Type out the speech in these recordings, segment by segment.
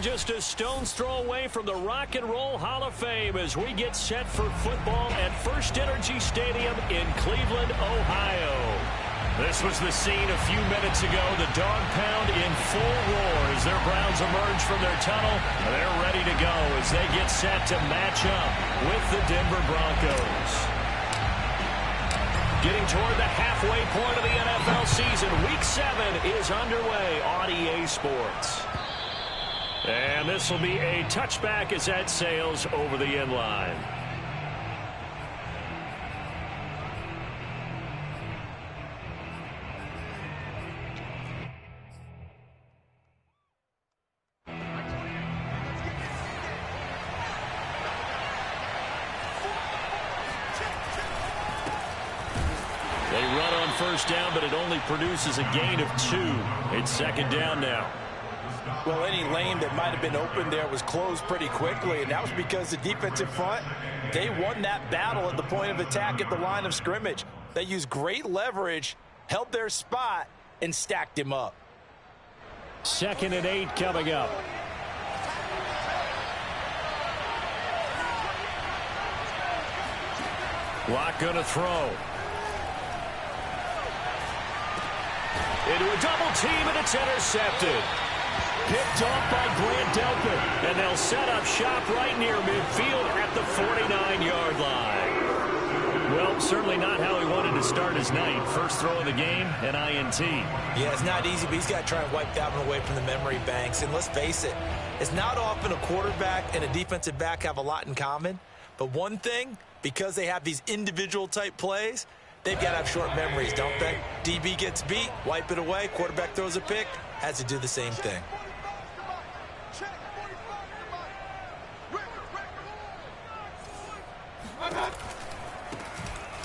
just a stone's throw away from the Rock and Roll Hall of Fame as we get set for football at First Energy Stadium in Cleveland, Ohio. This was the scene a few minutes ago. The dog pound in full roar as their Browns emerge from their tunnel. They're ready to go as they get set to match up with the Denver Broncos. Getting toward the halfway point of the NFL season, Week 7 is underway on EA Sports. And this will be a touchback as that sails over the end line. They run on first down, but it only produces a gain of 2. It's second down now. Well, any lane that might have been open there was closed pretty quickly, and that was because the defensive front, they won that battle at the point of attack at the line of scrimmage. They used great leverage, held their spot, and stacked him up. 2nd and 8 coming up. Locke going to throw. Into a double team, and it's intercepted. Picked off by Grant Delpit, and they'll set up shop right near midfield at the 49-yard line. Well, certainly not how he wanted to start his night. First throw of the game, an INT. Yeah, it's not easy, but he's got to try and wipe that one away from the memory banks. And let's face it, it's not often a quarterback and a defensive back have a lot in common. But one thing, because they have these individual type plays, they've got to have short memories, don't they? DB gets beat, wipe it away. Quarterback throws a pick, has to do the same thing.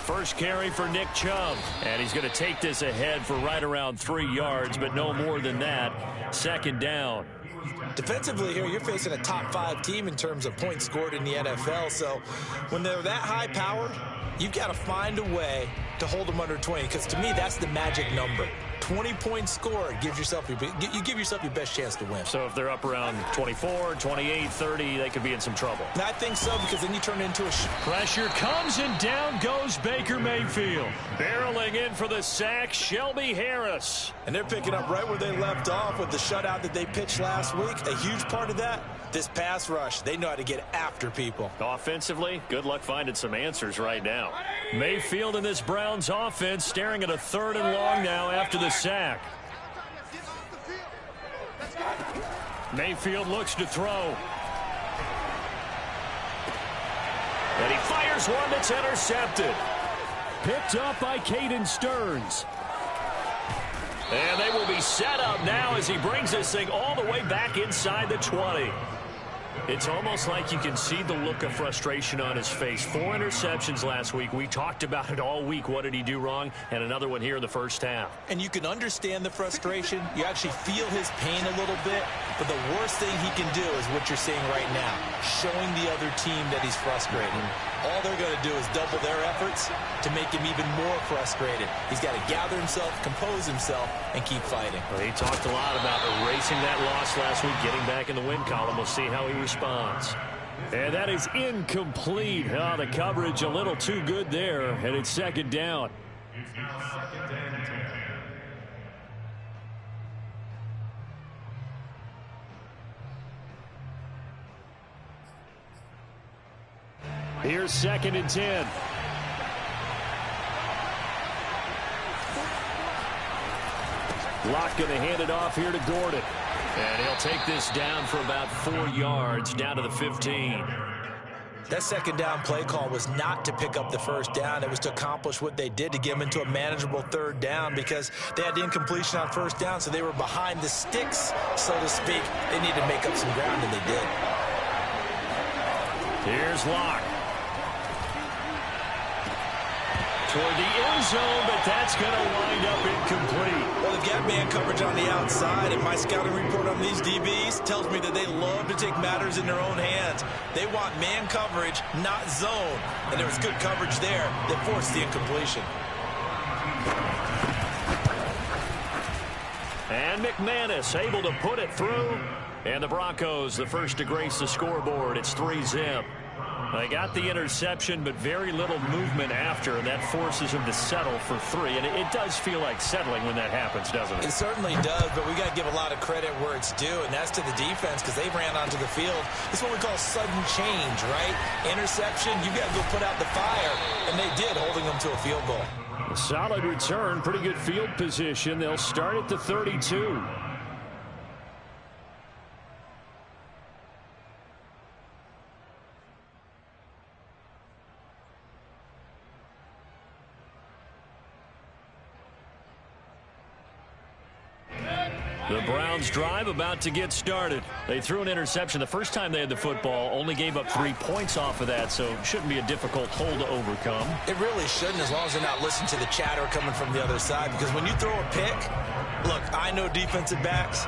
First carry for Nick Chubb, and he's going to take this ahead for right around 3 yards, but no more than that. Second down. Defensively here, you're facing a top 5 team in terms of points scored in the NFL, so when they're that high powered, you've got to find a way to hold them under 20, because to me, that's the magic number. 20 points scored gives yourself you give yourself your best chance to win. So if they're up around 24, 28, 30, they could be in some trouble. I think so, because then you turn it into a pressure comes, and down goes Baker Mayfield. Barreling in for the sack, Shelby Harris. And they're picking up right where they left off with the shutout that they pitched last week. A huge part of that, this pass rush. They know how to get after people. Offensively, good luck finding some answers right now. Mayfield in this Browns offense staring at a 3rd and long now after the sack. Mayfield looks to throw. And he fires one that's intercepted. Picked up by Caden Stearns. And they will be set up now as he brings this thing all the way back inside the 20. It's almost like you can see the look of frustration on his face. 4 interceptions last week. We talked about it all week. What did he do wrong? And another one here in the first half. And you can understand the frustration. You actually feel his pain a little bit. But the worst thing he can do is what you're seeing right now, showing the other team that he's frustrated. All they're going to do is double their efforts to make him even more frustrated. He's got to gather himself, compose himself, and keep fighting. Well, he talked a lot about erasing that loss last week, getting back in the win column. We'll see how he responds. And that is incomplete. Oh, the coverage a little too good there, and it's second down. Here's 2nd and 10. Locke going to hand it off here to Gordon. And he'll take this down for about 4 yards, down to the 15. That second down play call was not to pick up the first down. It was to accomplish what they did, to get them into a manageable 3rd down, because they had the incompletion on first down, so they were behind the sticks, so to speak. They needed to make up some ground, and they did. Here's Locke. Toward the end zone, but that's going to wind up incomplete. Well, they've got man coverage on the outside, and my scouting report on these DBs tells me that they love to take matters in their own hands. They want man coverage, not zone. And there was good coverage there that forced the incompletion. And McManus able to put it through. And the Broncos, the first to grace the scoreboard. It's 3-zip. They got the interception, but very little movement after, and that forces them to settle for 3. And it does feel like settling when that happens, doesn't it? It certainly does, but we got to give a lot of credit where it's due, and that's to the defense because they ran onto the field. It's what we call sudden change, right? Interception, you got to go put out the fire, and they did, holding them to a field goal. A solid return, pretty good field position. They'll start at the 32. The Browns drive about to get started. They threw an interception the first time they had the football, only gave up 3 points off of that, so it shouldn't be a difficult hole to overcome. It really shouldn't, as long as they're not listening to the chatter coming from the other side, because when you throw a pick, look, I know defensive backs,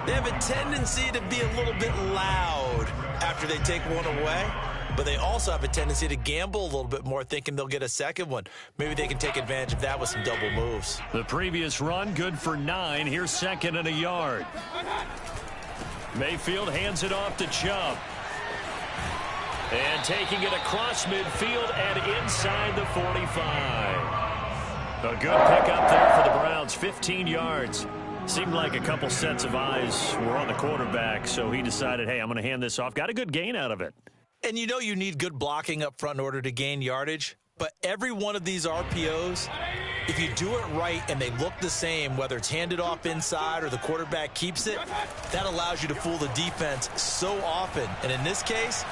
they have a tendency to be a little bit loud after they take one away. But they also have a tendency to gamble a little bit more, thinking they'll get a second one. Maybe they can take advantage of that with some double moves. The previous run, good for 9. Here's 2nd and a yard. Mayfield hands it off to Chubb. And taking it across midfield and inside the 45. A good pickup there for the Browns, 15 yards. Seemed like a couple sets of eyes were on the quarterback, so he decided, hey, I'm going to hand this off. Got a good gain out of it. And you know you need good blocking up front in order to gain yardage. But every one of these RPOs, if you do it right and they look the same, whether it's handed off inside or the quarterback keeps it, that allows you to fool the defense so often. And in this case,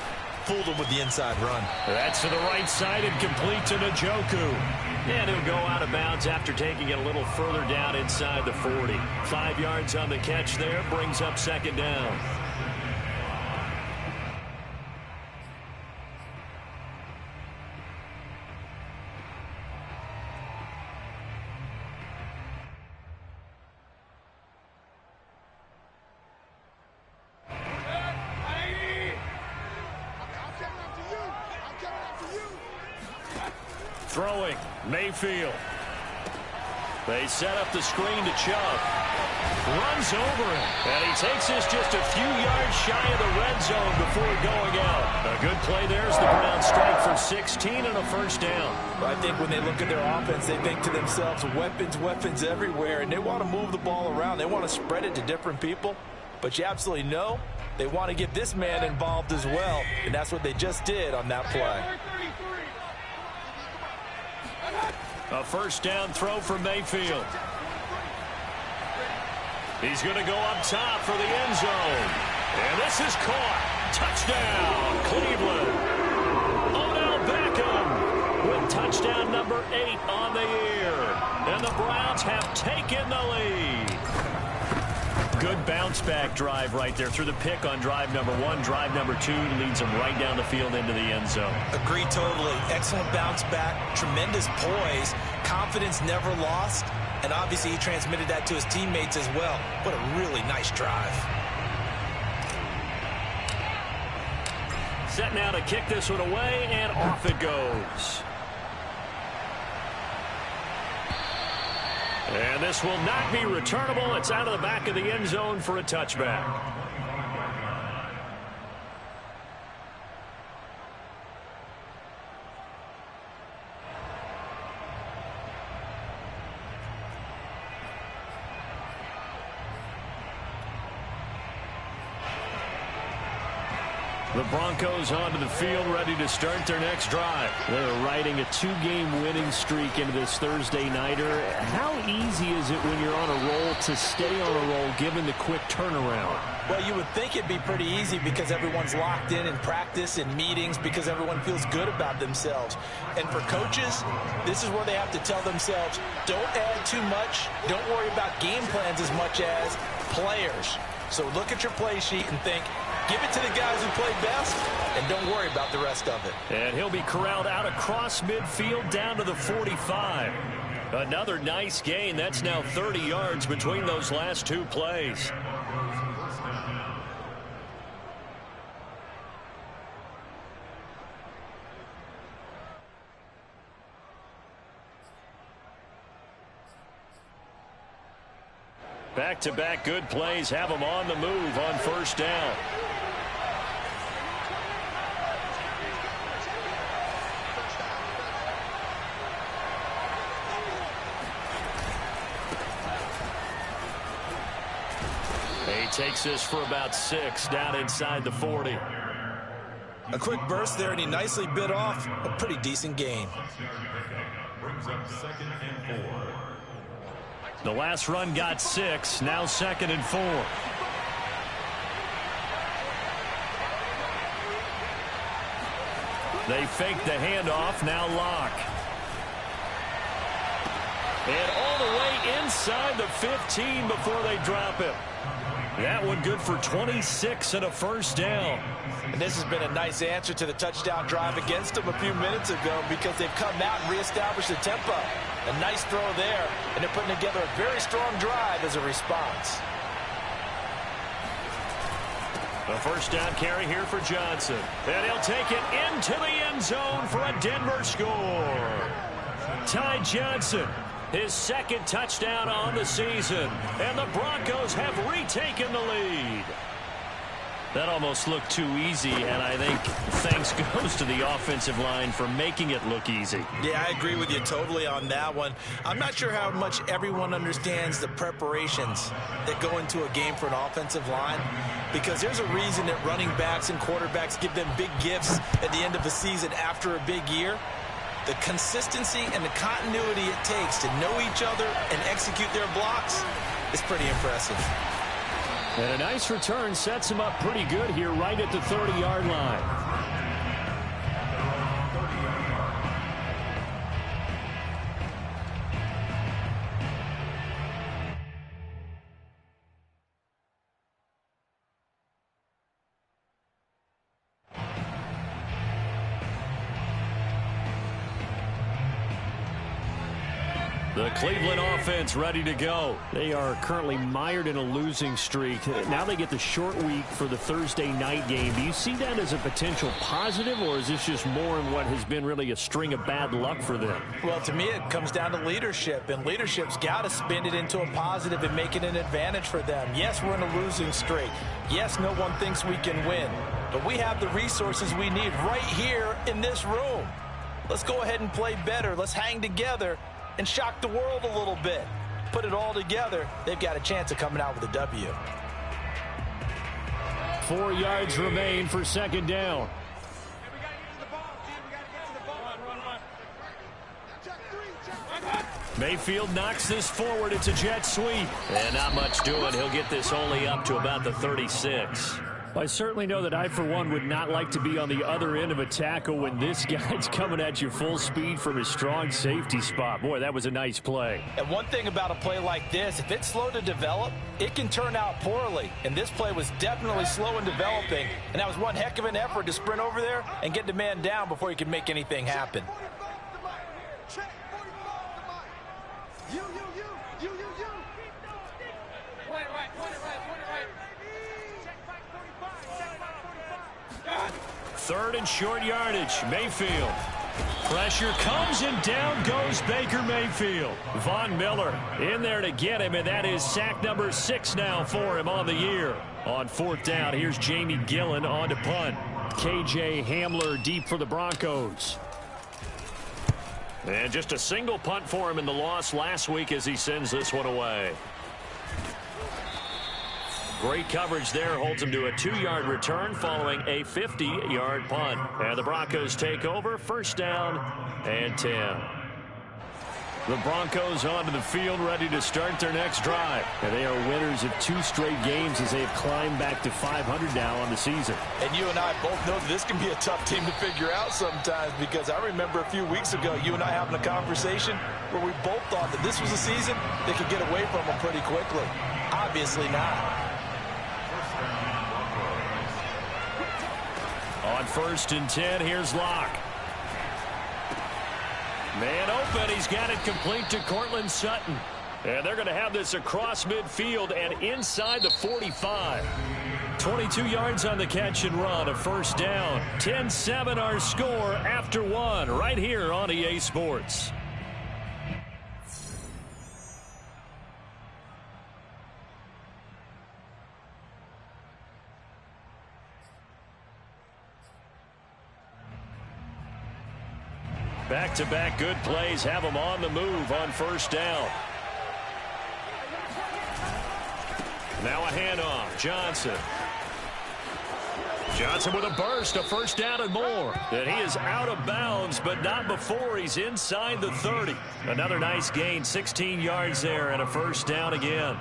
fooled them with the inside run. That's to the right side and complete to Njoku. And he'll go out of bounds after taking it a little further down inside the 40. 5 yards on the catch there, brings up 2nd down. Throwing, Mayfield. They set up the screen to Chubb. Runs over him. And he takes this just a few yards shy of the red zone before going out. A good play there as the Browns strike for 16 and a first down. I think when they look at their offense, they think to themselves, weapons everywhere, and they want to move the ball around. They want to spread it to different people. But you absolutely know they want to get this man involved as well, and that's what they just did on that play. A first down throw for Mayfield. He's going to go up top for the end zone. And this is caught. Touchdown, Cleveland. Odell Beckham with touchdown number 8 on the year. And the Browns have taken the lead. Good bounce-back drive right there through the pick on drive number 1. Drive number 2 leads them right down the field into the end zone. Agree totally. Excellent bounce-back, tremendous poise, confidence never lost, and obviously he transmitted that to his teammates as well. What a really nice drive. Set now to kick this one away, and off it goes. And this will not be returnable. It's out of the back of the end zone for a touchback. The Broncos onto the field, ready to start their next drive. They're riding a 2-game winning streak into this Thursday nighter. How easy is it when you're on a roll to stay on a roll given the quick turnaround? Well, you would think it'd be pretty easy because everyone's locked in practice and meetings because everyone feels good about themselves. And for coaches, this is where they have to tell themselves, don't add too much. Don't worry about game plans as much as players. So look at your play sheet and think, give it to the guys who play best, and don't worry about the rest of it. And he'll be corralled out across midfield down to the 45. Another nice gain. That's now 30 yards between those last 2 plays. Back-to-back good plays have them on the move on first down. He takes this for about 6 down inside the 40. A quick burst there, and he nicely bit off a pretty decent gain. Brings up 2nd and 4. The last run got 6, now 2nd and 4. They fake the handoff, now Locke. And all the way inside the 15 before they drop him. That one good for 26 and a first down. And this has been a nice answer to the touchdown drive against them a few minutes ago, because they've come out and reestablished the tempo. A nice throw there, and they're putting together a very strong drive as a response. The first down carry here for Johnson. And he'll take it into the end zone for a Denver score. Ty Johnson, his 2nd touchdown on the season. And the Broncos have retaken the lead. That almost looked too easy, and I think thanks goes to the offensive line for making it look easy. Yeah, I agree with you totally on that one. I'm not sure how much everyone understands the preparations that go into a game for an offensive line, because there's a reason that running backs and quarterbacks give them big gifts at the end of the season after a big year. The consistency and the continuity it takes to know each other and execute their blocks is pretty impressive. And a nice return sets him up pretty good here right at the 30-yard line. The Cleveland offense ready to go. They are currently mired in a losing streak. Now they get the short week for the Thursday night game. Do you see that as a potential positive, or is this just more in what has been really a string of bad luck for them? Well, to me, it comes down to leadership, and leadership's got to spin it into a positive and make it an advantage for them. Yes, we're in a losing streak. Yes, no one thinks we can win, but we have the resources we need right here in this room. Let's go ahead and play better. Let's hang together and shock the world a little bit. Put it all together, they've got a chance of coming out with a W. 4 yards remain for 2nd down. Mayfield knocks this forward. It's a jet sweep. And not much doing. He'll get this only up to about the 36. I certainly know that I, for one, would not like to be on the other end of a tackle when this guy's coming at you full speed from his strong safety spot. Boy, that was a nice play. And one thing about a play like this, if it's slow to develop, it can turn out poorly. And this play was definitely slow in developing. And that was one heck of an effort to sprint over there and get the man down before he could make anything happen. Third and short yardage. Mayfield. Pressure comes and down goes Baker Mayfield. Von Miller in there to get him, and that is sack number 6 now for him on the year. On 4th down, here's Jamie Gillen on to punt. KJ Hamler deep for the Broncos. And just a single punt for him in the loss last week as he sends this one away. Great coverage there, holds him to a 2-yard return following a 50-yard punt. And the Broncos take over, 1st down and 10. The Broncos onto the field, ready to start their next drive. And they are winners of 2 straight games as they've climbed back to 500 now on the season. And you and I both know this can be a tough team to figure out sometimes, because I remember a few weeks ago you and I having a conversation where we both thought that this was a season they could get away from them pretty quickly. Obviously not. On 1st and 10, here's Locke. Man open, he's got it complete to Courtland Sutton. And they're going to have this across midfield and inside the 45. 22 yards on the catch and run, a 1st down. 10-7 our score after 1 right here on EA Sports. Back-to-back good plays have them on the move on first down. Now a handoff. Johnson. Johnson with a burst, a first down and more. And he is out of bounds, but not before he's inside the 30. Another nice gain, 16 yards there, and a first down again.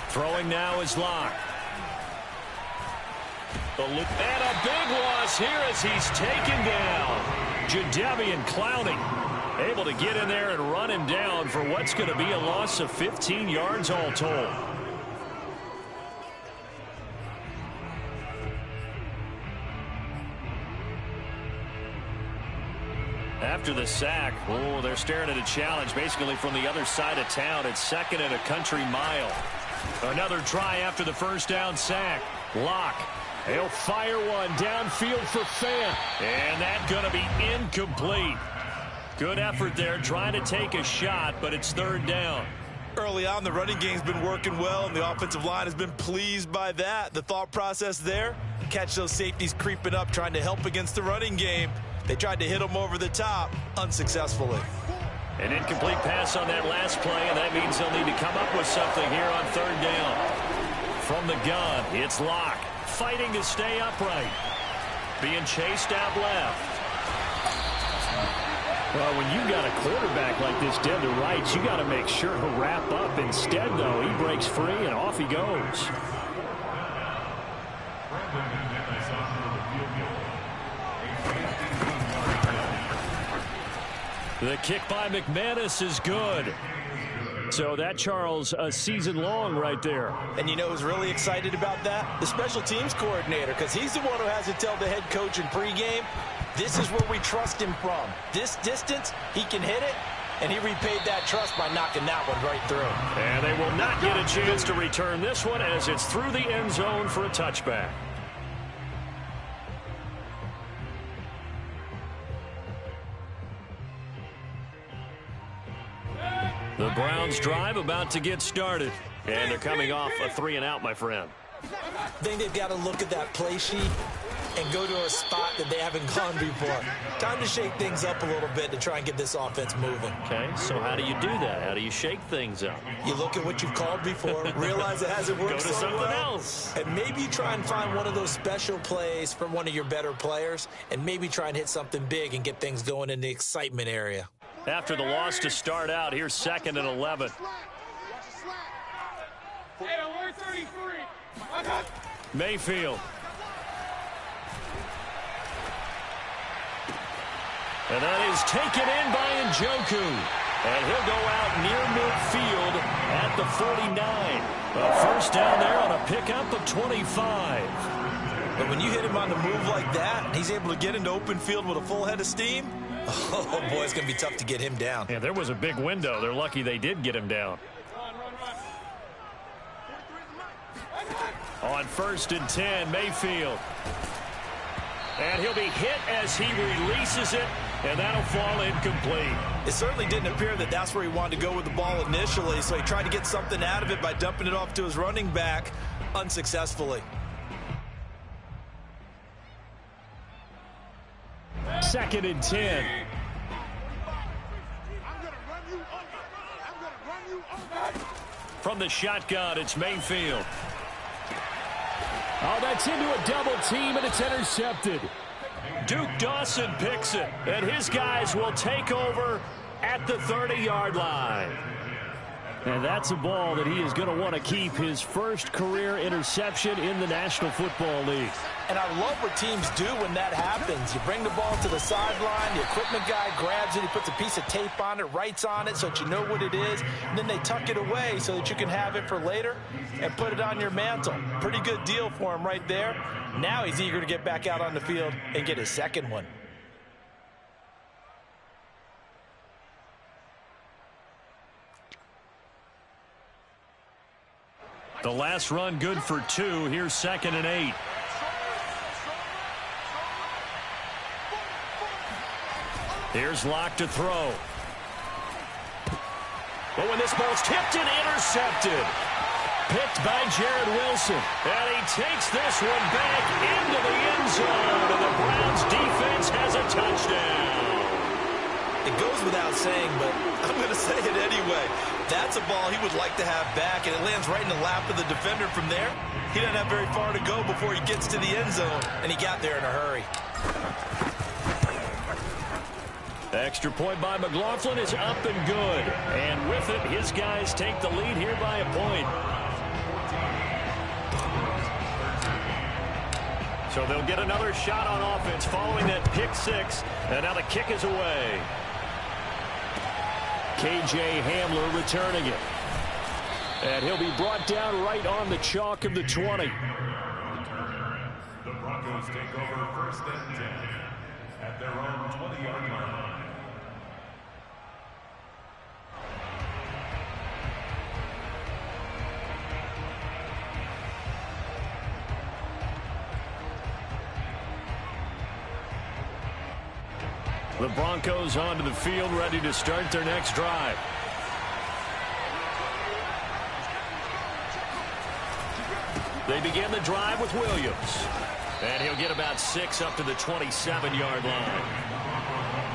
Throwing now is Locke. And a big loss here as he's taken down. Jadeveon Clowney able to get in there and run him down for what's going to be a loss of 15 yards all told. After the sack, they're staring at a challenge basically from the other side of town. It's second and a country mile. Another try after the first down sack. Locke. He'll fire one downfield for Fant. And that's going to be incomplete. Good effort there trying to take a shot, but it's third down. Early on, the running game's been working well, and the offensive line has been pleased by that. The thought process there, catch those safeties creeping up, trying to help against the running game. They tried to hit them over the top, unsuccessfully. An incomplete pass on that last play, and that means they'll need to come up with something here on third down. From the gun, it's Locke, fighting to stay upright. Being chased out left. Well, when you got a quarterback like this dead to rights, you got to make sure he'll wrap up. Instead, though, he breaks free, and off he goes. The kick by McManus is good. So that, Charles, a season long right there. And you know who's really excited about that? The special teams coordinator, because he's the one who has to tell the head coach in pregame, this is where we trust him from. This distance, he can hit it, and he repaid that trust by knocking that one right through. And they will not get a chance to return this one as it's through the end zone for a touchback. The Browns drive about to get started. And they're coming off a 3-and-out, my friend. I think they've got to look at that play sheet and go to a spot that they haven't gone before. Time to shake things up a little bit to try and get this offense moving. Okay, so how do you do that? How do you shake things up? You look at what you've called before, realize it hasn't worked Go to so something well, else. and maybe try and find one of those special plays from one of your better players, and maybe try and hit something big and get things going in the excitement area. After the loss to start out, here's 2nd and 11. Mayfield. And that is taken in by Njoku. And he'll go out near midfield at the 49. A first down there on a pickup of 25. But when you hit him on the move like that, and he's able to get into open field with a full head of steam, oh, boy, it's going to be tough to get him down. Yeah, there was a big window. They're lucky they did get him down. On 1st and 10, Mayfield. And he'll be hit as he releases it, and that'll fall incomplete. It certainly didn't appear that that's where he wanted to go with the ball initially, so he tried to get something out of it by dumping it off to his running back unsuccessfully. 2nd and 10. From the shotgun, it's Mayfield. Oh, that's into a double team, and it's intercepted. Duke Dawson picks it, and his guys will take over at the 30-yard line. And that's a ball that he is going to want to keep, his first career interception in the National Football League. And I love what teams do when that happens. You bring the ball to the sideline, the equipment guy grabs it, he puts a piece of tape on it, writes on it so that you know what it is, and then they tuck it away so that you can have it for later and put it on your mantle. Pretty good deal for him right there. Now he's eager to get back out on the field and get his second one. The last run good for 2. Here's 2nd and 8. Here's Locke to throw. But when this ball's tipped and intercepted. Picked by Jared Wilson. And he takes this one back into the end zone. And the Browns defense has a touchdown. It goes without saying, but I'm going to say it anyway. That's a ball he would like to have back, and it lands right in the lap of the defender from there. He doesn't have very far to go before he gets to the end zone, and he got there in a hurry. The extra point by McLaughlin is up and good. And with it, his guys take the lead here by a point. So they'll get another shot on offense following that pick 6. And now the kick is away. K.J. Hamler returning it. And he'll be brought down right on the chalk of the 20. The Broncos take over 1st and 10 at their own 20-yard line. The Broncos onto the field, ready to start their next drive. They begin the drive with Williams. And he'll get about 6 up to the 27-yard line.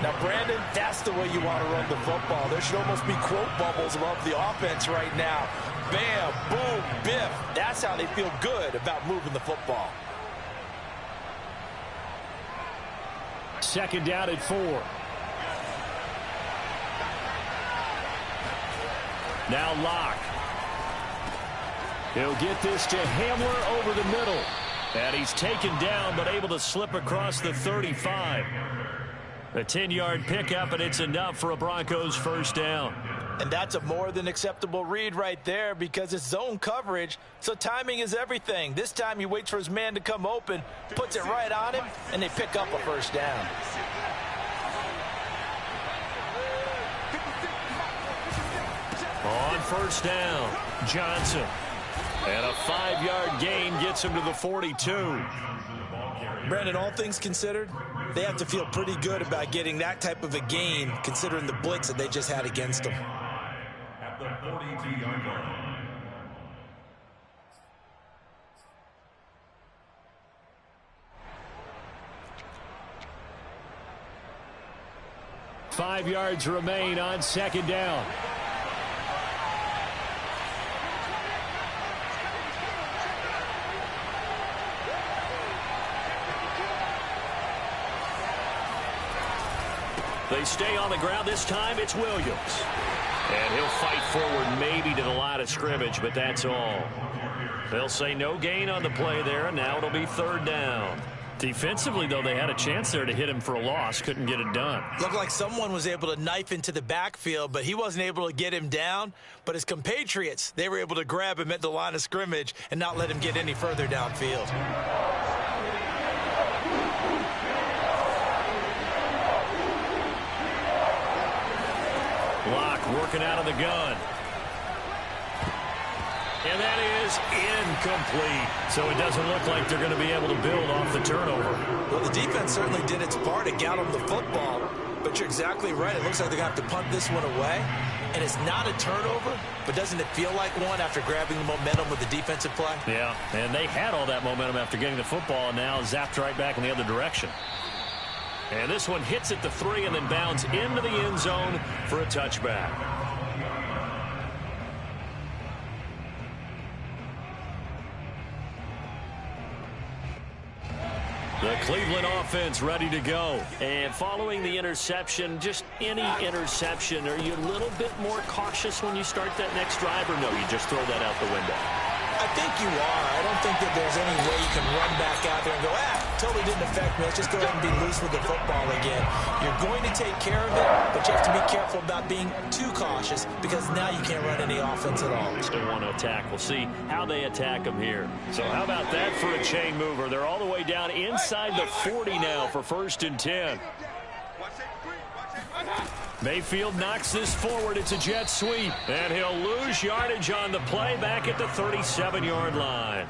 Now, Brandon, that's the way you want to run the football. There should almost be quote bubbles above the offense right now. Bam, boom, biff. That's how they feel good about moving the football. 2nd down at 4. Now Locke. He'll get this to Hamler over the middle. And he's taken down, but able to slip across the 35. A 10-yard pickup, and it's enough for a Broncos 1st down. And that's a more than acceptable read right there because it's zone coverage, so timing is everything. This time he waits for his man to come open, puts it right on him, and they pick up a 1st down. On 1st down, Johnson. And a 5-yard gain gets him to the 42. Brandon, all things considered, they have to feel pretty good about getting that type of a gain considering the blitz that they just had against them. At the 42-yard line. Five yards remain on 2nd down. They stay on the ground. This time it's Williams. And he'll fight forward maybe to the line of scrimmage, but that's all. They'll say no gain on the play there, and now it'll be 3rd down. Defensively, though, they had a chance there to hit him for a loss. Couldn't get it done. Looked like someone was able to knife into the backfield, but he wasn't able to get him down. But his compatriots, they were able to grab him at the line of scrimmage and not let him get any further downfield. Locke working out of the gun. And that is incomplete. So it doesn't look like they're going to be able to build off the turnover. Well, the defense certainly did its part to get them the football. But you're exactly right. It looks like they're going to have to punt this one away. And it's not a turnover, but doesn't it feel like one after grabbing the momentum with the defensive play? Yeah, and they had all that momentum after getting the football and now zapped right back in the other direction. And this one hits at the 3 and then bounds into the end zone for a touchback. The Cleveland offense ready to go. And following the interception, just any interception, are you a little bit more cautious when you start that next drive, or no, you just throw that out the window? I think you are. I don't think that there's any way you can run back out there and go, totally didn't affect me. Let's just go ahead and be loose with the football again. You're going to take care of it, but you have to be careful about being too cautious because now you can't run any offense at all. Still want to attack. We'll see how they attack them here. So how about that for a chain mover? They're all the way down inside the 40 now for 1st and 10. Mayfield knocks this forward. It's a jet sweep. And he'll lose yardage on the play back at the 37-yard line.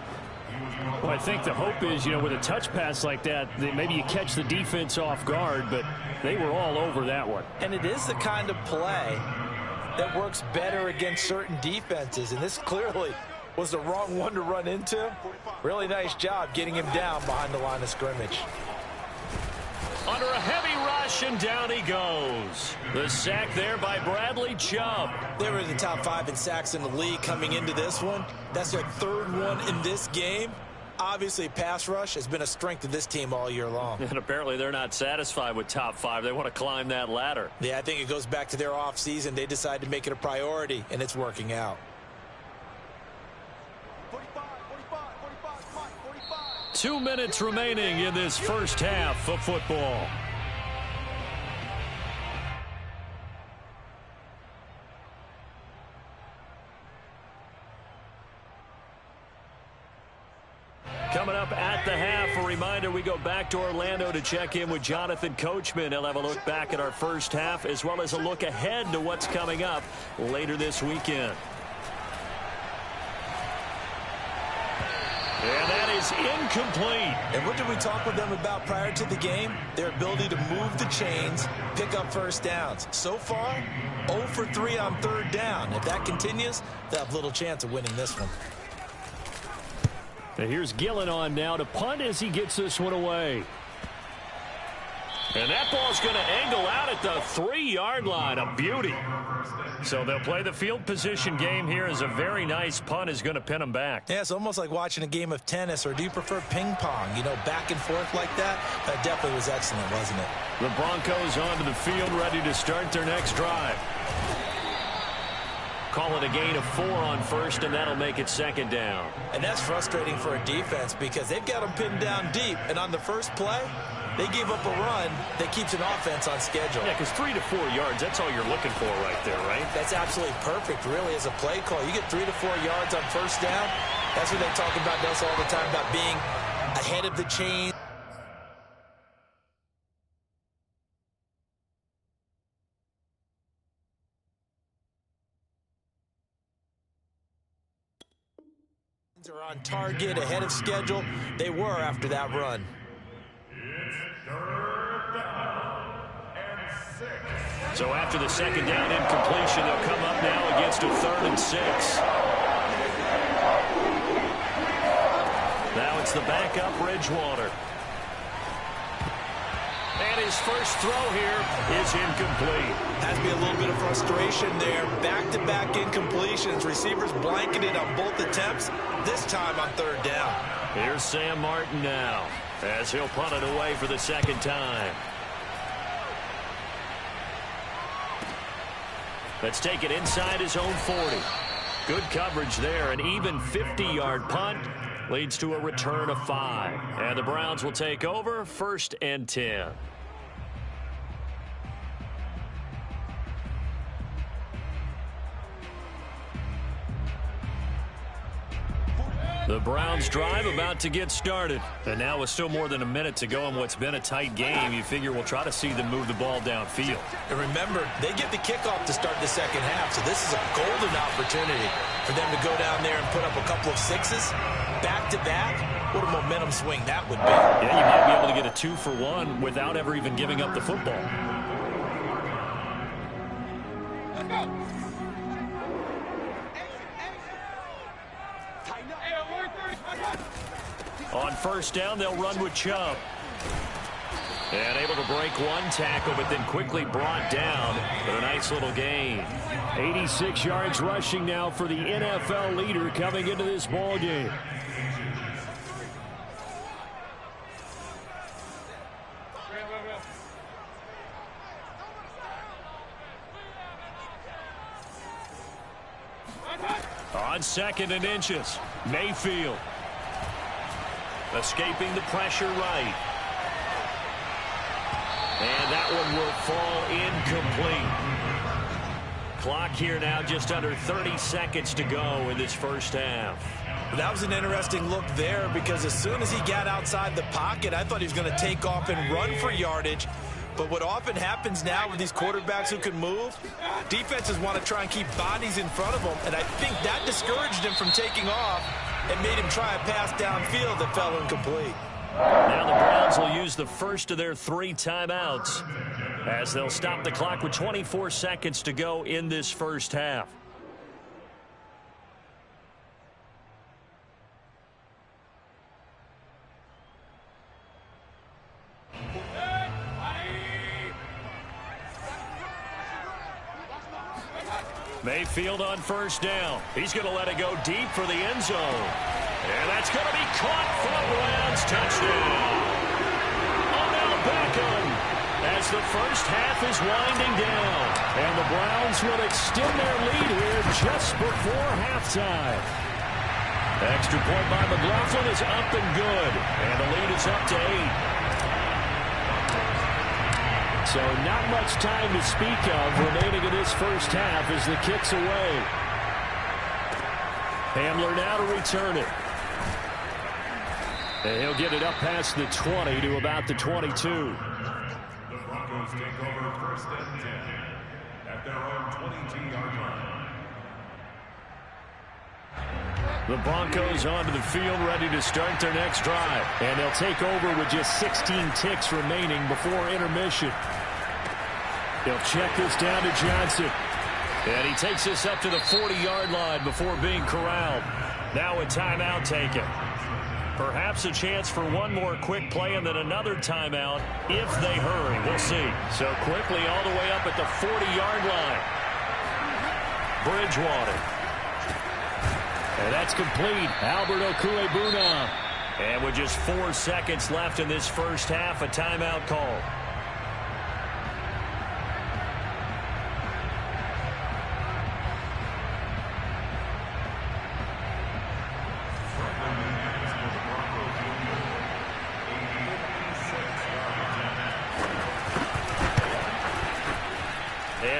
Well, I think the hope is, with a touch pass like that, maybe you catch the defense off guard, but they were all over that one. And it is the kind of play that works better against certain defenses, and this clearly was the wrong one to run into. Really nice job getting him down behind the line of scrimmage. Under a heavy rush, and down he goes. The sack there by Bradley Chubb. They were in the top 5 in sacks in the league coming into this one. That's their 3rd one in this game. Obviously, pass rush has been a strength of this team all year long. And apparently they're not satisfied with top 5. They want to climb that ladder. Yeah, I think it goes back to their offseason. They decided to make it a priority, and it's working out. 2 minutes remaining in this first half of football. Coming up at the half, a reminder, we go back to Orlando to check in with Jonathan Coachman. He'll have a look back at our first half as well as a look ahead to what's coming up later this weekend. And that is incomplete. And what did we talk with them about prior to the game? Their ability to move the chains, pick up first downs. So far, 0 for 3 on 3rd down. If that continues, they'll have little chance of winning this one. And here's Gillen on now to punt as he gets this one away. And that ball's going to angle out at the 3-yard line. A beauty. So they'll play the field position game here as a very nice punt is going to pin them back. Yeah, it's almost like watching a game of tennis, or do you prefer ping pong? Back and forth like that? That definitely was excellent, wasn't it? The Broncos onto the field ready to start their next drive. Call it a gain of 4 on first, and that'll make it 2nd down. And that's frustrating for a defense because they've got them pinned down deep, and on the first play, they gave up a run that keeps an offense on schedule. Yeah, because 3 to 4 yards, that's all you're looking for right there, right? That's absolutely perfect, really, as a play call. You get 3 to 4 yards on first down. That's what they talk about us all the time, about being ahead of the chain. Are on target, ahead of schedule. They were after that run. So after the 2nd down incompletion, they'll come up now against a 3rd and 6. Now it's the backup Bridgewater. And his first throw here is incomplete. Has to be a little bit of frustration there. Back-to-back incompletions. Receivers blanketed on both attempts, this time on 3rd down. Here's Sam Martin now as he'll punt it away for the 2nd time. Let's take it inside his own 40. Good coverage there. An even 50-yard punt leads to a return of 5. And the Browns will take over 1st and 10. The Browns drive about to get started. And now with still more than a minute to go in what's been a tight game, you figure we'll try to see them move the ball downfield. And remember, they get the kickoff to start the 2nd half, so this is a golden opportunity for them to go down there and put up a couple of 6s back-to-back. What a momentum swing that would be. Yeah, you might be able to get a 2-for-1 without ever even giving up the football. On 1st down, they'll run with Chubb. And able to break one tackle, but then quickly brought down. But a nice little gain. 86 yards rushing now for the NFL leader coming into this ball game. On 2nd and inches, Mayfield. Escaping the pressure right. And that one will fall incomplete. Clock here now just under 30 seconds to go in this first half. That was an interesting look there because as soon as he got outside the pocket, I thought he was going to take off and run for yardage. But what often happens now with these quarterbacks who can move, defenses want to try and keep bodies in front of them, and I think that discouraged him from taking off and made him try a pass downfield that fell incomplete. Now the Browns will use the first of their 3 timeouts as they'll stop the clock with 24 seconds to go in this first half. Mayfield on first down. He's going to let it go deep for the end zone. And that's going to be caught for the Browns. Touchdown. Odell Beckham as the first half is winding down. And the Browns will extend their lead here just before halftime. Extra point by McLaughlin is up and good. And the lead is up to 8. So not much time to speak of remaining in this first half as the kick's away. Hamler now to return it. And he'll get it up past the 20 to about the 22. The Broncos take over first and 10 at their own 22-yard line. The Broncos onto the field ready to start their next drive. And they'll take over with just 16 ticks remaining before intermission. They'll check this down to Johnson. And he takes this up to the 40-yard line before being corralled. Now a timeout taken. Perhaps a chance for one more quick play and then another timeout if they hurry. We'll see. So quickly all the way up at the 40-yard line. Bridgewater. And that's complete. Albert Okwuegbunam. And with just 4 seconds left in this first half, a timeout call.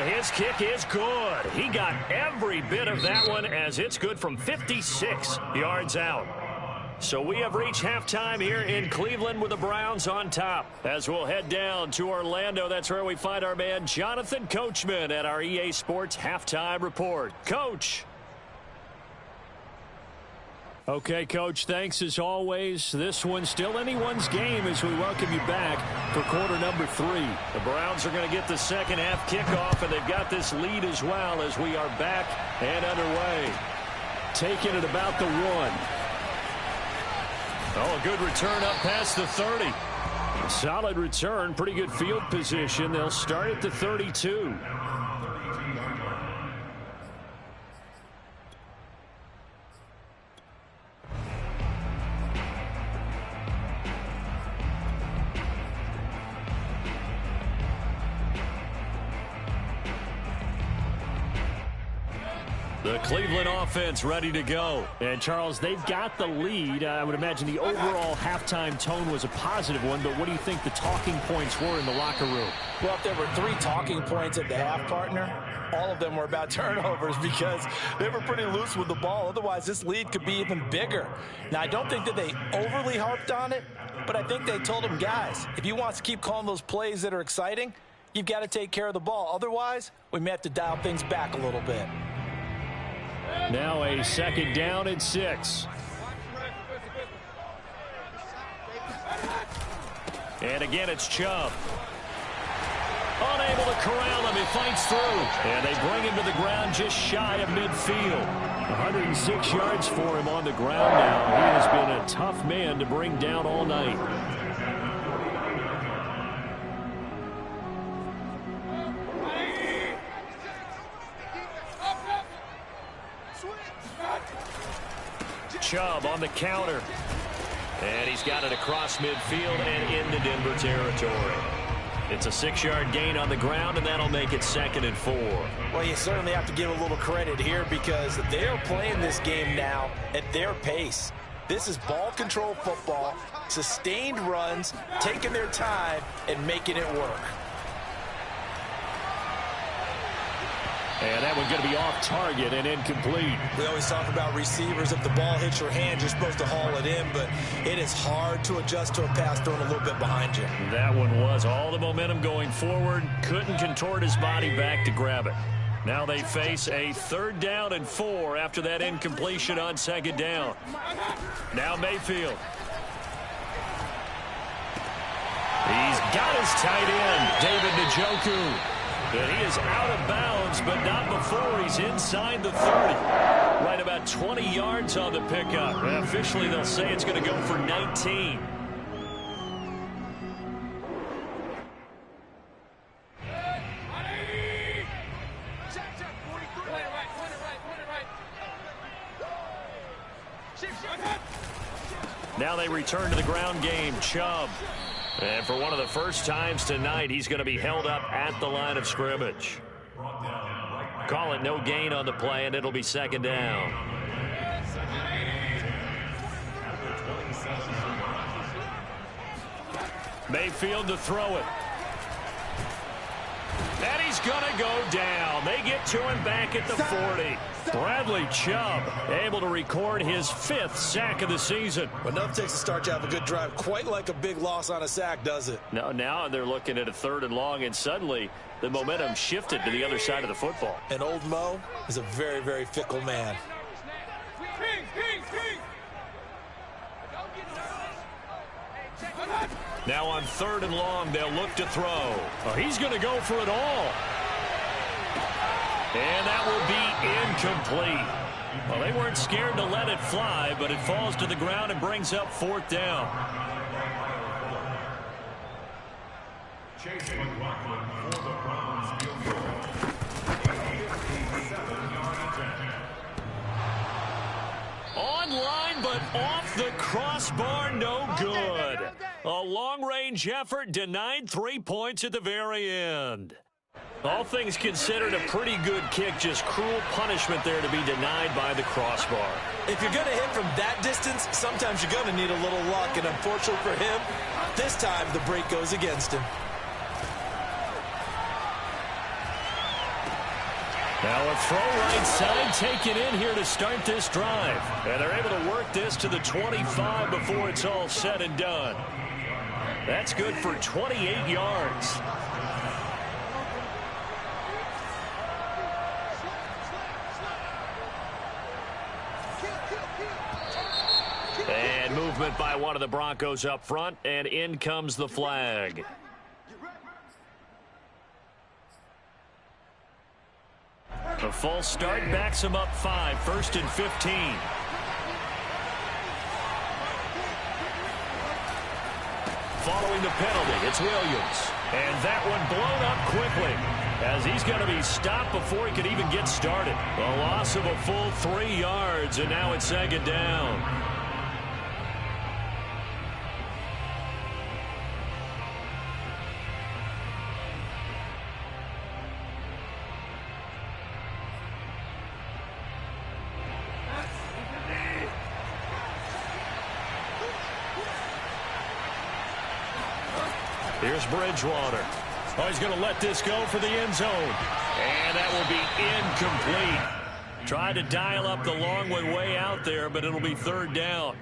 His kick is good. He got every bit of that one as it's good from 56 yards out. So we have reached halftime here in Cleveland with the Browns on top. As we'll head down to Orlando, that's where we find our man Jonathan Coachman at our EA Sports Halftime Report. Coach. Okay, Coach, thanks as always. This one's still anyone's game as we welcome you back for quarter number 3. The Browns are going to get the second half kickoff, and they've got this lead as well as we are back and underway. Taking it about the 1. Oh, a good return up past the 30. Solid return, pretty good field position. They'll start at the 32. The Cleveland offense ready to go. And, Charles, they've got the lead. I would imagine the overall halftime tone was a positive one, but what do you think the talking points were in the locker room? Well, if there were 3 talking points at the half, partner, all of them were about turnovers because they were pretty loose with the ball. Otherwise, this lead could be even bigger. Now, I don't think that they overly harped on it, but I think they told them, guys, if you want to keep calling those plays that are exciting, you've got to take care of the ball. Otherwise, we may have to dial things back a little bit. Now a second down and 6. And again, it's Chubb. Unable to corral him. He fights through. And they bring him to the ground just shy of midfield. 106 yards for him on the ground now. He has been a tough man to bring down all night. Chubb on the counter. And he's got it across midfield and into Denver territory. It's a 6-yard gain on the ground, and that'll make it 2nd and 4. Well, you certainly have to give a little credit here because they are playing this game now at their pace. This is ball control football, sustained runs, taking their time and making it work. And that one going to be off target and incomplete. We always talk about receivers. If the ball hits your hand, you're supposed to haul it in, but it is hard to adjust to a pass thrown a little bit behind you. That one was all the momentum going forward. Couldn't contort his body back to grab it. Now they face a 3rd down and 4 after that incompletion on 2nd down. Now Mayfield. He's got his tight end, David Njoku. And he is out of bounds, but not before he's inside the 30. Right about 20 yards on the pickup. And officially, they'll say it's going to go for 19. Now they return to the ground game. Chubb. And for one of the first times tonight, he's going to be held up at the line of scrimmage. Call it no gain on the play, and it'll be 2nd down. Mayfield to throw it. And he's going to go down. They get to him back at the 40. Bradley Chubb able to record his 5th sack of the season. But enough takes to start to have a good drive. Quite like a big loss on a sack, does it? No, now they're looking at a 3rd and long, and suddenly the momentum shifted to the other side of the football. And old Mo is a very, very fickle man. Now on 3rd and long, they'll look to throw. Oh, he's going to go for it all. And that will be incomplete. Well, they weren't scared to let it fly, but it falls to the ground and brings up 4th down. Chase McLaughlin for the Browns field goal. 87-yard attempt. Online, but off the crossbar, no good. A long-range effort denied 3 points at the very end. All things considered, a pretty good kick, just cruel punishment there to be denied by the crossbar. If you're going to hit from that distance, sometimes you're going to need a little luck, and unfortunately for him, this time the break goes against him. Now a throw right side taken in here to start this drive. And they're able to work this to the 25 before it's all said and done. That's good for 28 yards. And movement by one of the Broncos up front, and in comes the flag. A false start backs him up 5, 1st and 15. Following the penalty, it's Williams. And that one blown up quickly, as he's going to be stopped before he could even get started. A loss of a full 3 yards, and now it's 2nd down. Here's Bridgewater. Oh, he's going to let this go for the end zone. And that will be incomplete. Tried to dial up the long one way out there, but it'll be 3rd down.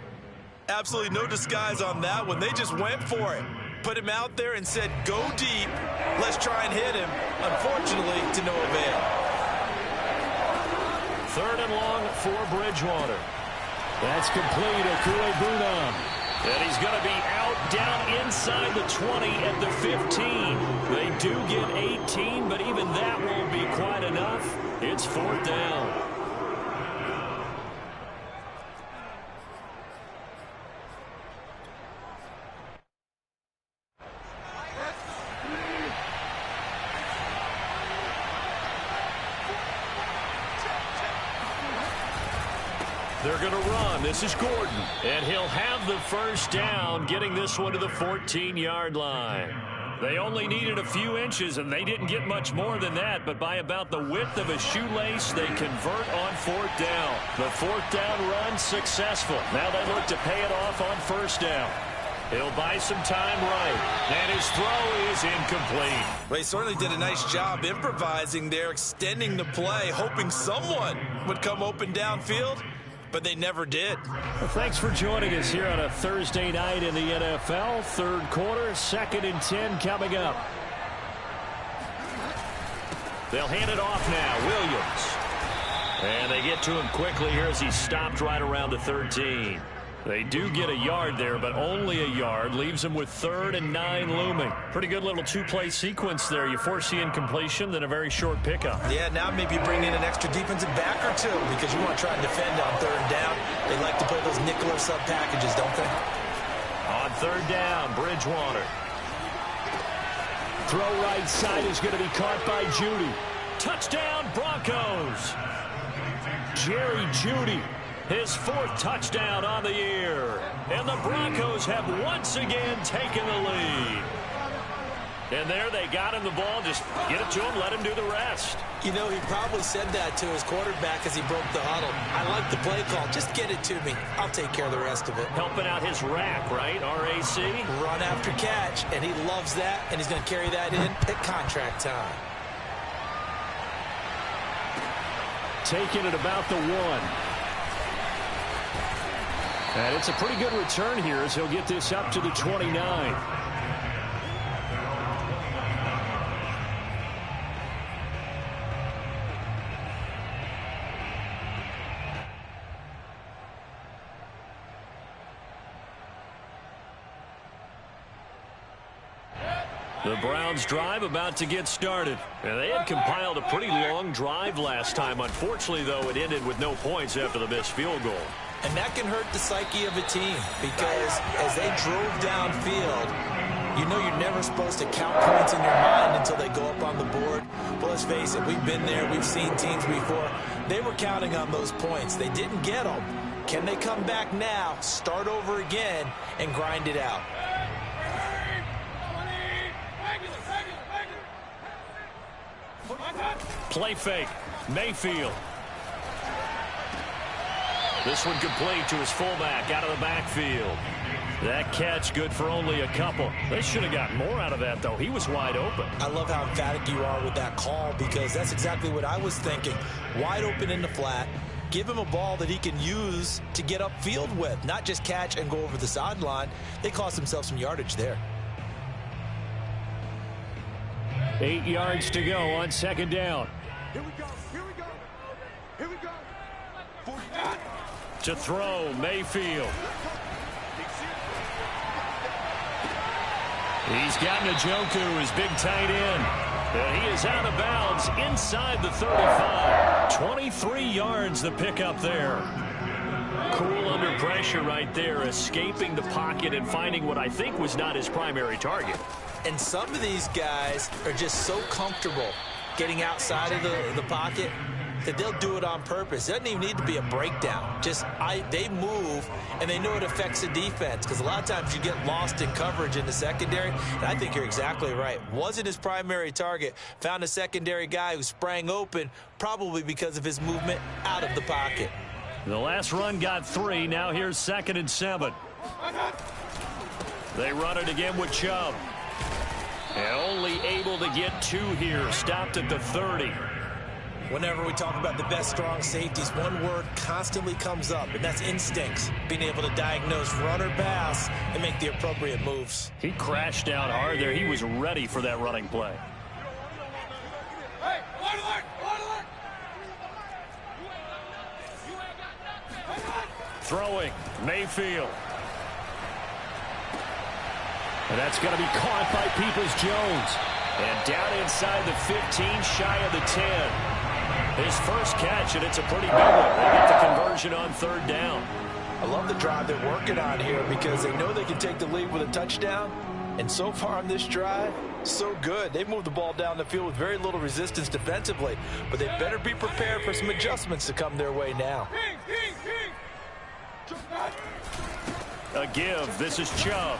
Absolutely no disguise on that one. They just went for it. Put him out there and said, go deep. Let's try and hit him. Unfortunately, to no avail. 3rd and long for Bridgewater. That's complete. Okuegbunam. And he's going to be out down inside the 20 at the 15. They do get 18, but even that won't be quite enough. It's 4th down. They're going to run. This is Gordon. And he'll have the 1st down, getting this one to the 14-yard line. They only needed a few inches, and they didn't get much more than that. But by about the width of a shoelace, they convert on 4th down. The 4th down run successful. Now they look to pay it off on 1st down. He'll buy some time right. And his throw is incomplete. Well, he certainly did a nice job improvising there, extending the play, hoping someone would come open downfield, but they never did. Well, thanks for joining us here on a Thursday night in the NFL. Third quarter, 2nd and 10 coming up. They'll hand it off now. Williams. And they get to him quickly here as he stopped right around the 13. They do get a yard there, but only a yard. Leaves them with 3rd and 9 looming. Pretty good little two-play sequence there. You force the incompletion, then a very short pickup. Yeah, now maybe bring in an extra defensive back or two because you want to try and defend on 3rd down. They like to play those nickel or sub packages, don't they? On 3rd down, Bridgewater. Throw right side is going to be caught by Jeudy. Touchdown, Broncos. Jerry Jeudy, his 4th touchdown on the year. And the Broncos have once again taken the lead. And there they got him the ball. Just get it to him, let him do the rest. You know, he probably said that to his quarterback as he broke the huddle. I like the play call. Just get it to me. I'll take care of the rest of it. Helping out his rack, right? RAC. Run after catch, and he loves that, and he's going to carry that in at contract time. Taking it about the 1. And it's a pretty good return here as he'll get this up to the 29. The Browns drive about to get started. And they had compiled a pretty long drive last time. Unfortunately, though, it ended with no points after the missed field goal. And that can hurt the psyche of a team because as they drove downfield, you know you're never supposed to count points in your mind until they go up on the board. But let's face it, we've been there. We've seen teams before. They were counting on those points. They didn't get them. Can they come back now, start over again, and grind it out? Play fake. Mayfield. This one complete to his fullback out of the backfield. That catch good for only a couple. They should have gotten more out of that, though. He was wide open. I love how emphatic you are with that call because that's exactly what I was thinking. Wide open in the flat. Give him a ball that he can use to get upfield with, not just catch and go over the sideline. They cost themselves some yardage there. 8 yards to go on 2nd down. Here we go. Here we go. Here we go. 40. To throw, Mayfield. He's got Njoku, his big tight end. And he is out of bounds inside the 35. 23 yards the pickup there. Cool under pressure right there, escaping the pocket and finding what I think was not his primary target. And some of these guys are just so comfortable getting outside of the pocket that they'll do it on purpose. It doesn't even need to be a breakdown. They move, and they know it affects the defense because a lot of times you get lost in coverage in the secondary, and I think you're exactly right. Wasn't his primary target. Found a secondary guy who sprang open, probably because of his movement out of the pocket. The last run got 3. Now here's 2nd and 7. They run it again with Chubb. And only able to get 2 here. Stopped at the 30. Whenever we talk about the best strong safeties, one word constantly comes up, and that's instincts. Being able to diagnose run or pass and make the appropriate moves. He crashed down hard there. He was ready for that running play. Throwing, Mayfield. And that's going to be caught by Peoples-Jones. And down inside the 15, shy of the 10. His first catch, and it's a pretty big one. They get the conversion on 3rd down. I love the drive they're working on here because they know they can take the lead with a touchdown. And so far on this drive, so good. They moved the ball down the field with very little resistance defensively. But they better be prepared for some adjustments to come their way now. A give. This is Chubb.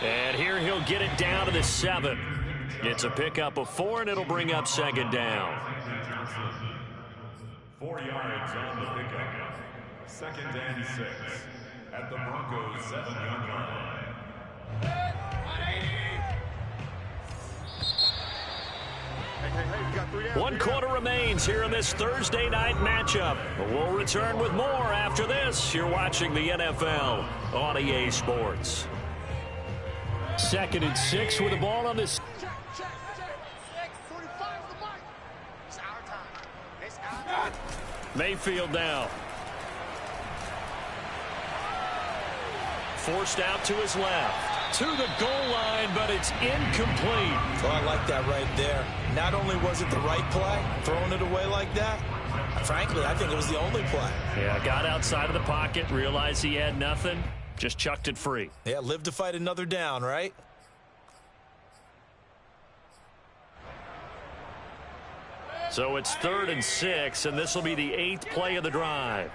And here he'll get it down to the 7. It's a pickup of 4, and it'll bring up 2nd down. 4 yards on the pickup. 2nd and 6 at the Broncos' 7-yard line. 1 quarter remains here in this Thursday night matchup. We'll return with more after this. You're watching the NFL on EA Sports. 2nd and 6 with the ball on this. Mayfield now. Forced out to his left. To the goal line, but it's incomplete. Oh, I like that right there. Not only was it the right play, throwing it away like that, frankly, I think it was the only play. Yeah, got outside of the pocket, realized he had nothing, just chucked it free. Yeah, live to fight another down, right? So it's 3rd and 6, and this will be the 8th play of the drive.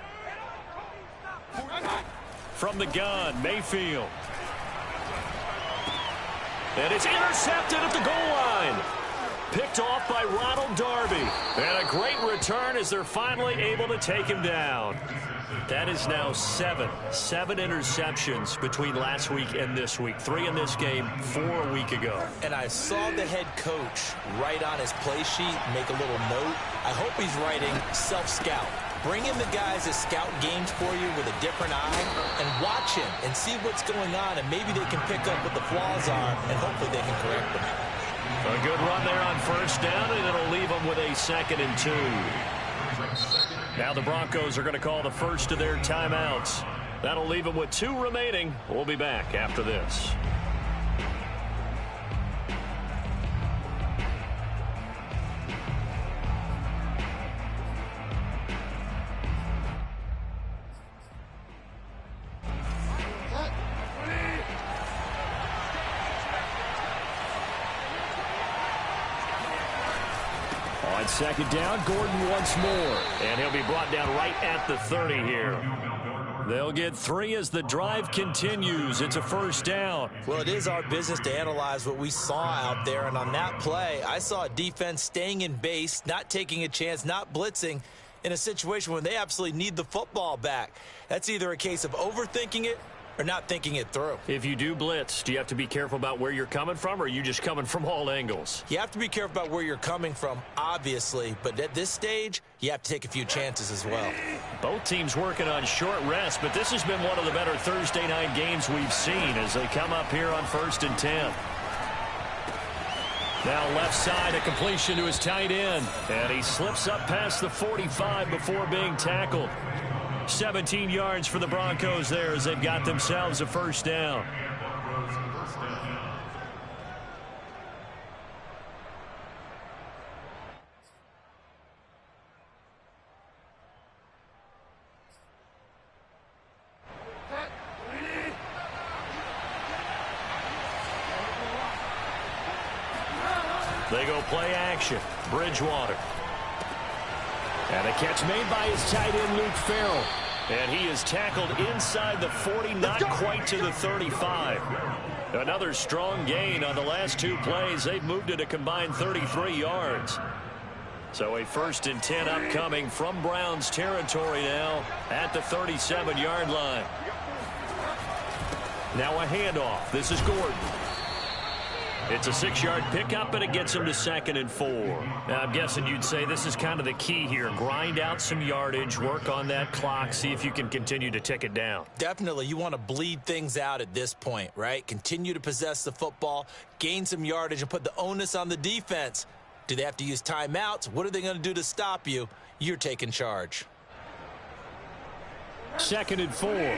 From the gun, Mayfield. And it's intercepted at the goal line. Picked off by Ronald Darby. And a great return as they're finally able to take him down. That is now 7 interceptions between last week and this week. 3 in this game, 4 a week ago. And I saw the head coach write on his play sheet, make a little note. I hope he's writing self-scout. Bring in the guys that scout games for you with a different eye and watch him and see what's going on, and maybe they can pick up what the flaws are, and hopefully they can correct them. A good run there on 1st down, and it'll leave them with a 2nd and 2. Now the Broncos are going to call the first of their timeouts. That'll leave them with 2 remaining. We'll be back after this. On 2nd down, Gordon once more. And he'll be brought down right at the 30 here. They'll get 3 as the drive continues. It's a 1st down. Well, it is our business to analyze what we saw out there, and on that play, I saw a defense staying in base, not taking a chance, not blitzing in a situation when they absolutely need the football back. That's either a case of overthinking it or not thinking it through. If you do blitz, do you have to be careful about where you're coming from, or are you just coming from all angles? You have to be careful about where you're coming from, obviously, but at this stage, you have to take a few chances as well. Both teams working on short rest, but this has been one of the better Thursday night games we've seen as they come up here on 1st and 10. Now left side, a completion to his tight end, and he slips up past the 45 before being tackled. 17 yards for the Broncos there as they've got themselves a 1st down. They go play action. Bridgewater. And a catch made by his tight end, Luke Farrell. And he is tackled inside the 40, not quite to the 35. Another strong gain on the last 2 plays. They've moved it a combined 33 yards. So a 1st and 10 upcoming from Browns territory now at the 37-yard line. Now a handoff. This is Gordon. It's a 6-yard pickup, and it gets him to 2nd and 4. Now, I'm guessing you'd say this is kind of the key here. Grind out some yardage, work on that clock, see if you can continue to tick it down. Definitely. You want to bleed things out at this point, right? Continue to possess the football, gain some yardage, and put the onus on the defense. Do they have to use timeouts? What are they going to do to stop you? You're taking charge. 2nd and 4.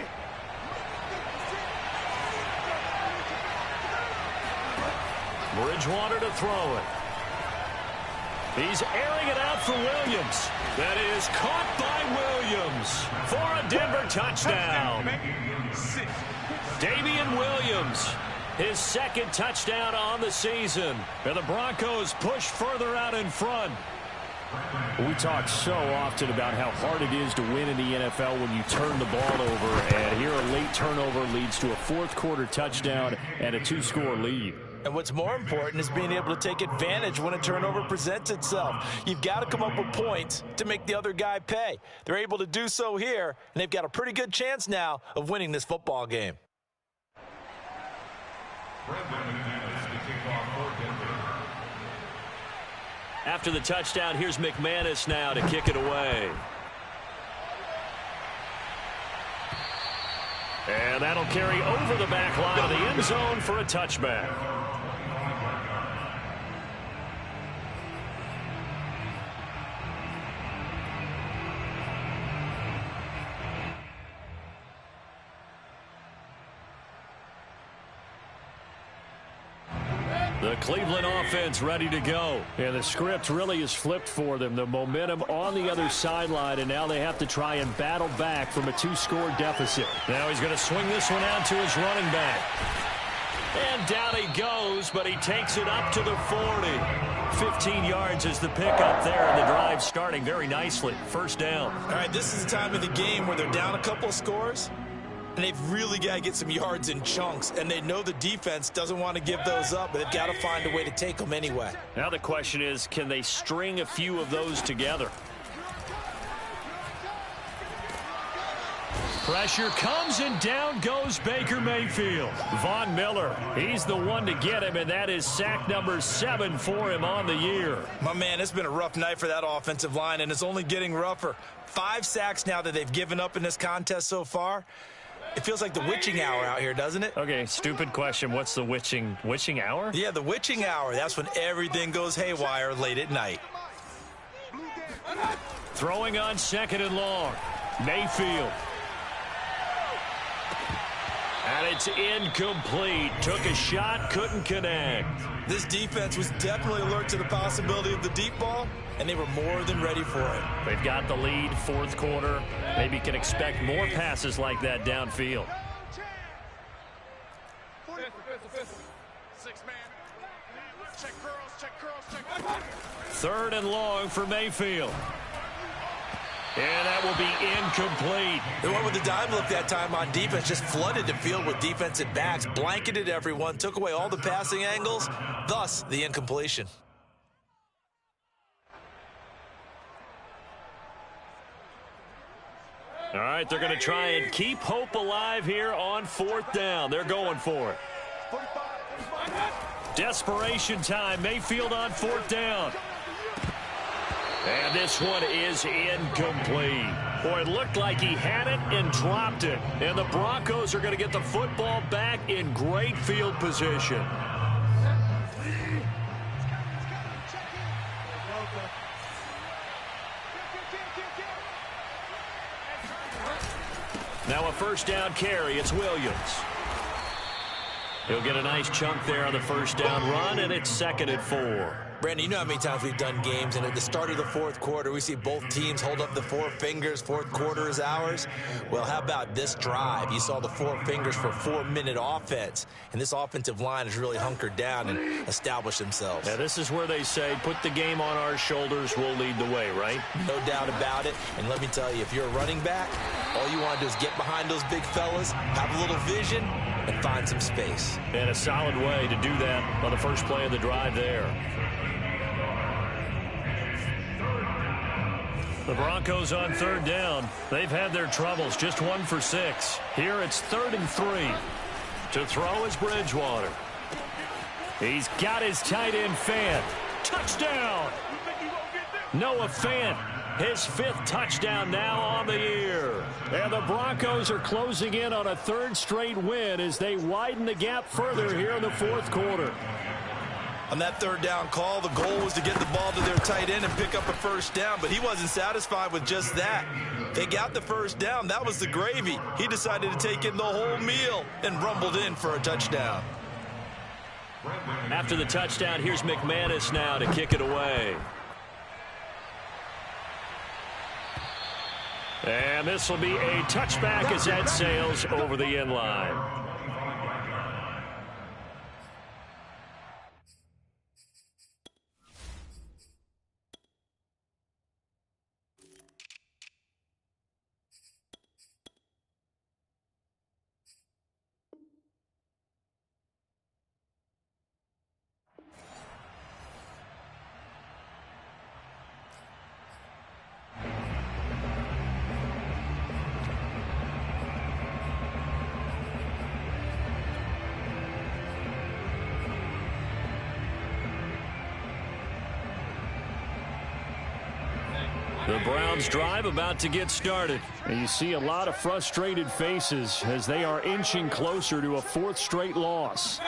Bridgewater to throw it. He's airing it out for Williams. That is caught by Williams for a Denver touchdown. Damian Williams, his 2nd touchdown on the season. And the Broncos push further out in front. We talk so often about how hard it is to win in the NFL when you turn the ball over. And here a late turnover leads to a 4th quarter touchdown and a 2-score lead. And what's more important is being able to take advantage when a turnover presents itself. You've got to come up with points to make the other guy pay. They're able to do so here, and they've got a pretty good chance now of winning this football game. After the touchdown, here's McManus now to kick it away. And that'll carry over the back line of the end zone for a touchback. The Cleveland offense ready to go. And the script really is flipped for them. The momentum on the other sideline, and now they have to try and battle back from a 2-score deficit. Now he's going to swing this one out to his running back. And down he goes, but he takes it up to the 40. 15 yards is the pickup there, and the drive starting very nicely. First down. All right, this is the time of the game where they're down a couple of scores, and they've really got to get some yards in chunks, and they know the defense doesn't want to give those up, but they've got to find a way to take them anyway. Now the question is, can they string a few of those together? Pressure comes, and down goes Baker Mayfield. Von Miller, he's the one to get him, and that is sack number 7 for him on the year. My man, it's been a rough night for that offensive line, and it's only getting rougher. 5 sacks now that they've given up in this contest so far. It feels like the witching hour out here, doesn't it? Okay, stupid question. What's the witching hour? Yeah, the witching hour. That's when everything goes haywire late at night. Throwing on 2nd and long. Mayfield. And it's incomplete. Took a shot, couldn't connect. This defense was definitely alert to the possibility of the deep ball, and they were more than ready for it. They've got the lead, 4th quarter. Maybe can expect more passes like that downfield. 3rd and long for Mayfield. And that will be incomplete. They went with the dime look that time on defense, just flooded the field with defensive backs, blanketed everyone, took away all the passing angles, thus the incompletion. All right, they're going to try and keep hope alive here on 4th down. They're going for it. Desperation time. Mayfield on 4th down. And this one is incomplete. Boy, it looked like he had it and dropped it. And the Broncos are going to get the football back in great field position. Now a 1st down carry. It's Williams. He'll get a nice chunk there on the 1st down run, and it's 2nd and 4. Brandon, you know how many times we've done games, and at the start of the 4th quarter, we see both teams hold up the 4 fingers, 4th quarter is ours. Well, how about this drive? You saw the 4 fingers for 4-minute offense, and this offensive line has really hunkered down and established themselves. Now, this is where they say, put the game on our shoulders, we'll lead the way, right? No doubt about it, and let me tell you, if you're a running back, all you want to do is get behind those big fellas, have a little vision, and find some space. And a solid way to do that on the first play of the drive there. The Broncos on 3rd down. They've had their troubles, just 1 for 6. Here it's 3rd and 3. To throw is Bridgewater. He's got his tight end Fant. Touchdown! Noah Fant, his 5th touchdown now on the year. And the Broncos are closing in on a 3rd straight win as they widen the gap further here in the 4th quarter. On that 3rd down call, the goal was to get the ball to their tight end and pick up a 1st down, but he wasn't satisfied with just that. They got the 1st down. That was the gravy. He decided to take in the whole meal and rumbled in for a touchdown. After the touchdown, here's McManus now to kick it away. And this will be a touchback as that sails over the end line. The Browns drive about to get started. And you see a lot of frustrated faces as they are inching closer to a 4th straight loss.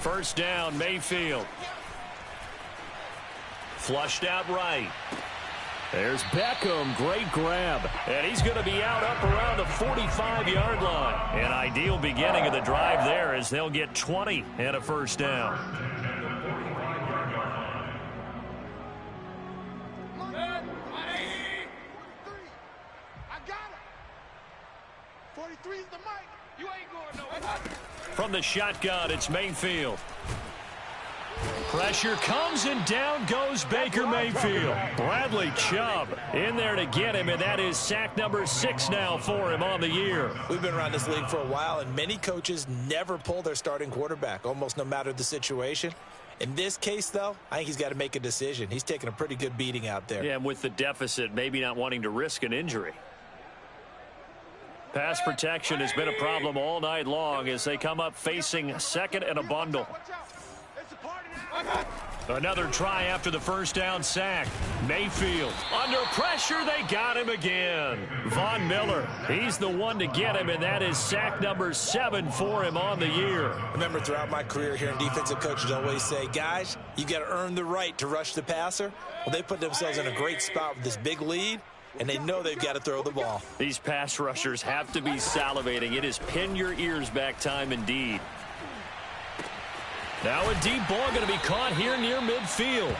First down, Mayfield. Flushed out right. There's Beckham, great grab. And he's going to be out up around the 45-yard line. An ideal beginning of the drive there as they'll get 20 and a first down. From the shotgun, it's Mayfield. Pressure comes and down goes Baker Mayfield. Bradley Chubb in there to get him, and that is sack number 6 now for him on the year. We've been around this league for a while, and many coaches never pull their starting quarterback, almost no matter the situation. In this case, though, I think he's got to make a decision. He's taking a pretty good beating out there. Yeah, and with the deficit, maybe not wanting to risk an injury. Pass protection has been a problem all night long as they come up facing second and a bundle. Another try after the first down sack. Mayfield under pressure. They got him again. Von Miller, he's the one to get him, and that is sack number 7 for him on the year. Remember, throughout my career here, defensive coaches always say, guys, you got to earn the right to rush the passer. Well, they put themselves in a great spot with this big lead, and they know they've got to throw the ball. These pass rushers have to be salivating. It is pin your ears back time indeed. Now a deep ball going to be caught here near midfield.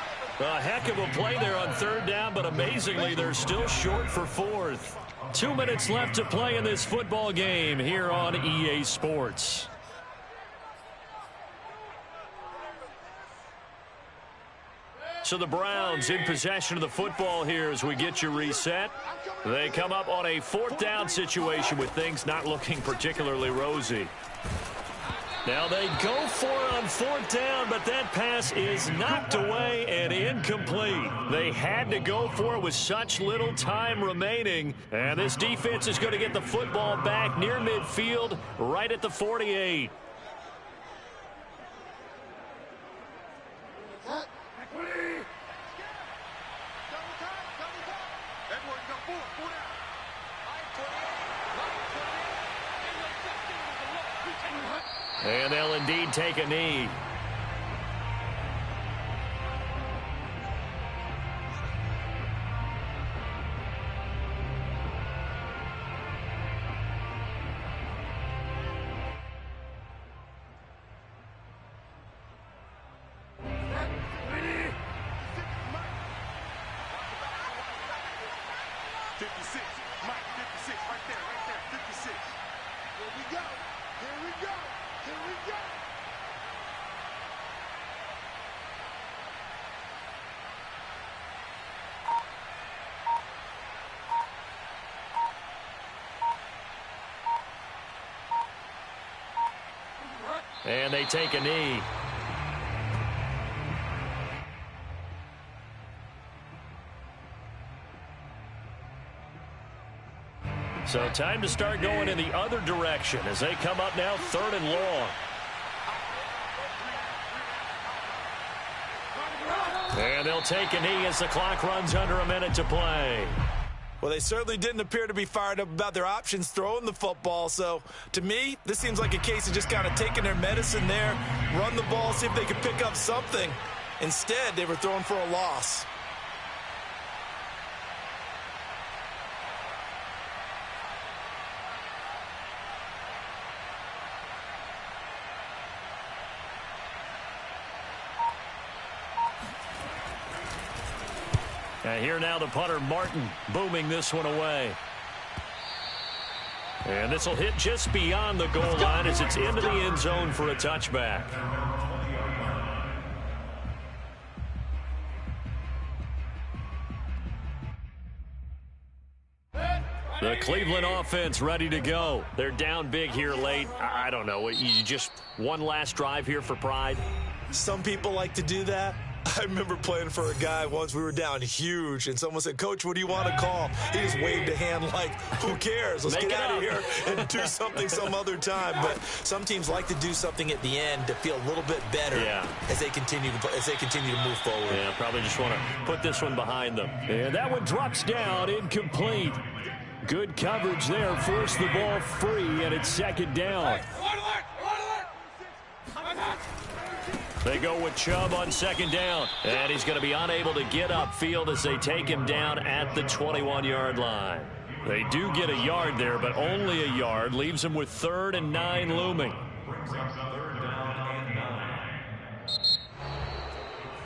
A heck of a play there on 3rd down, but amazingly they're still short for 4th. 2 minutes left to play in this football game here on EA Sports. So the Browns in possession of the football here as we get you reset. They come up on a 4th down situation with things not looking particularly rosy. Now they go for it on 4th down, but that pass is knocked away and incomplete. They had to go for it with such little time remaining. And this defense is going to get the football back near midfield right at the 48. And they'll indeed take a knee. And they take a knee. So time to start going in the other direction as they come up now 3rd and long. And they'll take a knee as the clock runs under a minute to play. Well, they certainly didn't appear to be fired up about their options throwing the football. So, to me, this seems like a case of just kind of taking their medicine there, run the ball, see if they could pick up something. Instead, they were throwing for a loss. Here now the punter, Martin, booming this one away. And this will hit just beyond the goal line as it's into the end zone for a touchback. The Cleveland offense ready to go. They're down big here late. I don't know. You just one last drive here for pride? Some people like to do that. I remember playing for a guy once. We were down huge, and someone said, "Coach, what do you want to call?" He just waved a hand like, who cares? Let's get out of here and do something some other time. But some teams like to do something at the end to feel a little bit better as they continue to move forward. Yeah, probably just want to put this one behind them. And that one drops down, incomplete. Good coverage there, forced the ball free, and it's second down. They go with Chubb on second down, and he's going to be unable to get upfield as they take him down at the 21-yard line. They do get a yard there, but only a yard. Leaves him with 3rd and 9 looming.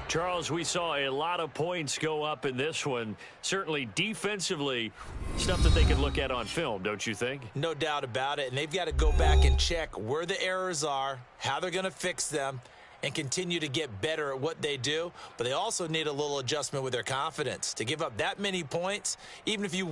Charles, we saw a lot of points go up in this one. Certainly defensively, stuff that they can look at on film, don't you think? No doubt about it, and they've got to go back and check where the errors are, how they're going to fix them, and continue to get better at what they do. But they also need a little adjustment with their confidence. To give up that many points, even if you